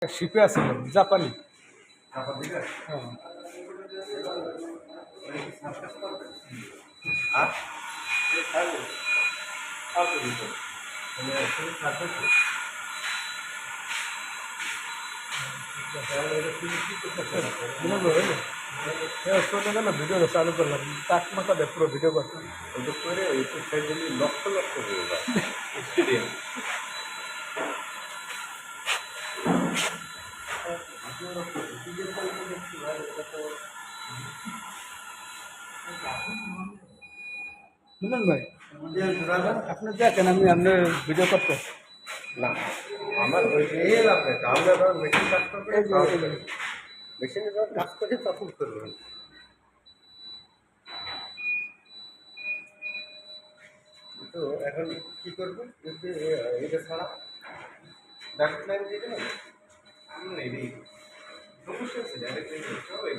শিপে আছিল জাপানি। হ্যাঁ। ভিডিও চালু করলাম তাক মাথা দেখ পুরো ভিডিও করতাম করে ইউটিউব সাইডে লক্ষ লক্ষ স্টেডিয়াম বুঝলেন ভাই আপনি দেখেন আমি আপনার ভিডিও করতে না আমার ওই লাভ নেই আমরা যখন মেশিন কাজ করবে মেশিনে যখন কাজ করছে তখন করবেন তো এখন কি করবো যদি এটা ছাড়া ডাইরেক্ট লাইন দিয়ে দেবেন আমি নেই সমস্যা আছে ডাইরেক্ট লাইন সবাই